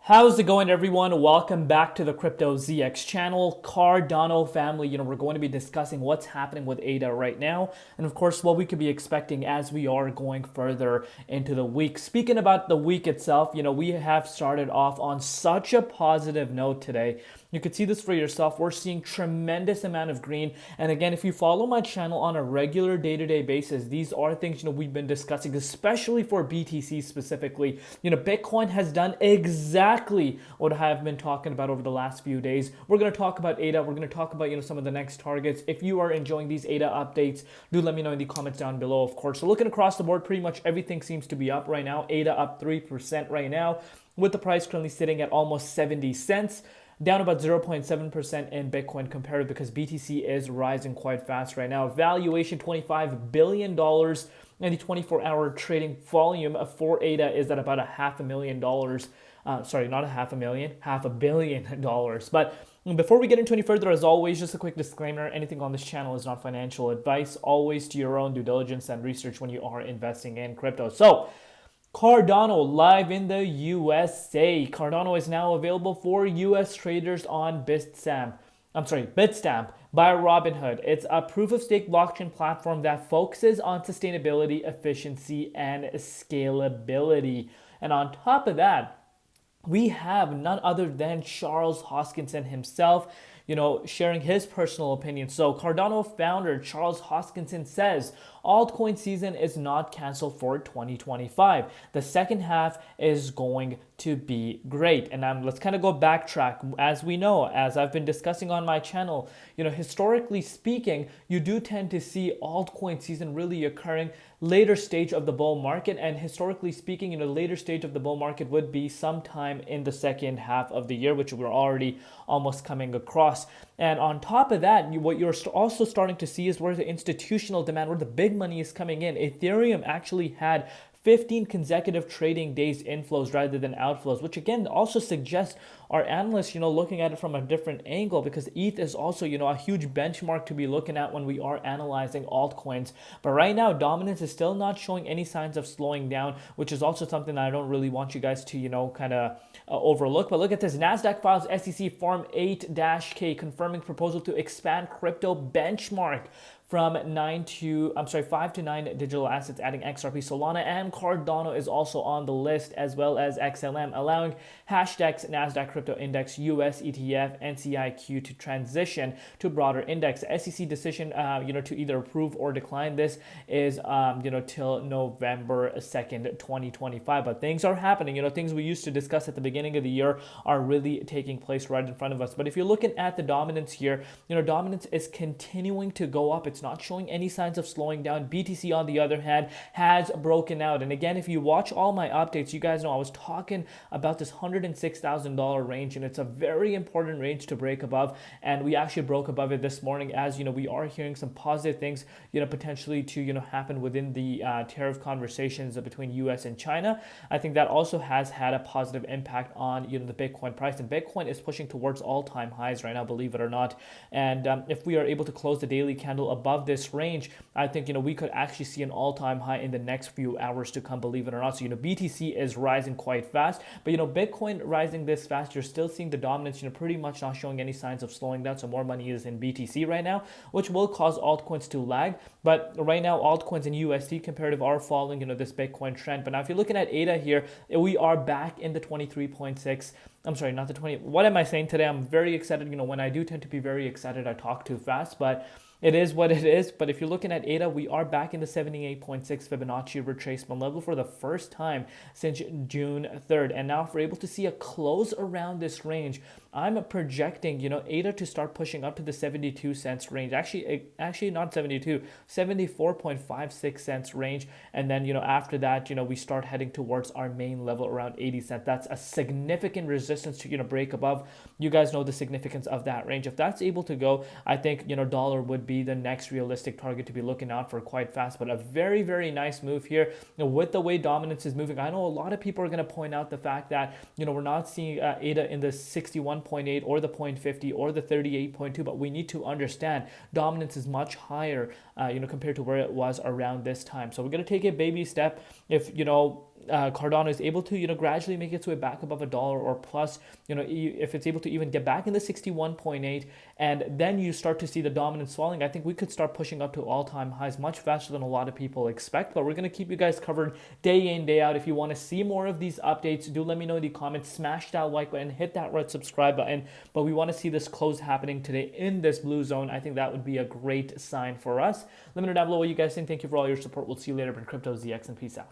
How's it going, everyone? Welcome back to the Crypto ZX channel. Cardano family, we're going to be discussing what's happening with ADA right now, and of course, what we could be expecting as we are going further into the week. Speaking about the week itself, we have started off on such a positive note today. You could see this for yourself. We're seeing tremendous amount of green. And again, if you follow my channel on a regular day-to-day basis, these are things we've been discussing, especially for BTC specifically. Bitcoin has done exactly what I have been talking about over the last few days. We're going to talk about ADA. We're going to talk about some of the next targets. If you are enjoying these ADA updates, do let me know in the comments down below, of course. So looking across the board, pretty much everything seems to be up right now. ADA up 3% right now, with the price currently sitting at almost 70 cents. Down about 0.7% in Bitcoin compared, because BTC is rising quite fast right now. Valuation $25 billion, and the 24-hour trading volume for ADA is at about $500,000. Sorry, not $500,000, $500 million. But before we get into any further, as always, just a quick disclaimer: anything on this channel is not financial advice. Always do your own due diligence and research when you are investing in crypto. So, Cardano live in the USA. Cardano is now available for US traders on Bitstamp by Robinhood. It's a proof-of-stake blockchain platform that focuses on sustainability, efficiency, and scalability. And on top of that, we have none other than Charles Hoskinson himself, sharing his personal opinion. So Cardano founder Charles Hoskinson says altcoin season is not canceled for 2025. The second half is going to be great. And let's kind of go backtrack. As we know, as I've been discussing on my channel, historically speaking, you do tend to see altcoin season really occurring later stage of the bull market. And historically speaking, the later stage of the bull market would be sometime in the second half of the year, which we're already almost coming across. And on top of that, what you're also starting to see is where the institutional demand, where the big money is coming in. Ethereum actually had 15 consecutive trading days inflows rather than outflows, which again also suggests our analysts, looking at it from a different angle, because ETH is also, a huge benchmark to be looking at when we are analyzing altcoins. But right now, dominance is still not showing any signs of slowing down, which is also something that I don't really want you guys to, kind of overlook. But look at this. Nasdaq files SEC Form 8-K confirming proposal to expand crypto benchmark from 5 to 9 digital assets, adding XRP, Solana, and Cardano is also on the list, as well as XLM, allowing hashtags Nasdaq Crypto Index, US ETF, NCIQ to transition to broader index. The SEC decision, to either approve or decline this is, till November 2nd, 2025. But things are happening. Things we used to discuss at the beginning of the year are really taking place right in front of us. But if you're looking at the dominance here, dominance is continuing to go up. It's not showing any signs of slowing down. BTC, on the other hand, has broken out. And again, if you watch all my updates, you guys know I was talking about this $106,000 range, and it's a very important range to break above. And we actually broke above it this morning, as we are hearing some positive things, potentially to happen within the tariff conversations between US and China. I think that also has had a positive impact on the Bitcoin price, and Bitcoin is pushing towards all-time highs right now, believe it or not. And if we are able to close the daily candle above this range, I think we could actually see an all-time high in the next few hours to come, believe it or not. So BTC is rising quite fast, but Bitcoin rising this fast, you're still seeing the dominance, pretty much not showing any signs of slowing down. So more money is in BTC right now, which will cause altcoins to lag. But right now, altcoins and USD comparative are following this Bitcoin trend. But now if you're looking at ADA here, we are back in the 23.6. I'm sorry, not the 20. What am I saying today? I'm very excited. When I do tend to be very excited, I talk too fast, but it is what it is. But if you're looking at ADA, we are back in the 78.6 Fibonacci retracement level for the first time since June 3rd. And now if we're able to see a close around this range, I'm projecting, ADA to start pushing up to the 72 cents range. Actually not 72, 74.56 cents range. And then, after that, we start heading towards our main level around 80 cents. That's a significant resistance to, break above. You guys know the significance of that range. If that's able to go, I think, dollar would be the next realistic target to be looking out for quite fast. But a very, very nice move here. With the way dominance is moving, I know a lot of people are going to point out the fact that, we're not seeing ADA in the 61.8 or the 0.50 or the 38.2, but we need to understand dominance is much higher, compared to where it was around this time. So we're going to take a baby step. If, Cardano is able to, gradually make its way back above $1 or plus, if it's able to even get back in the 61.8, and then you start to see the dominance falling, I think we could start pushing up to all-time highs much faster than a lot of people expect. But we're going to keep you guys covered day in, day out. If you want to see more of these updates, do let me know in the comments. Smash that like button, hit that red subscribe button. But we want to see this close happening today in this blue zone. I think that would be a great sign for us. Let me know down below what you guys think. Thank you for all your support. We'll see you later in Crypto ZX, and peace out.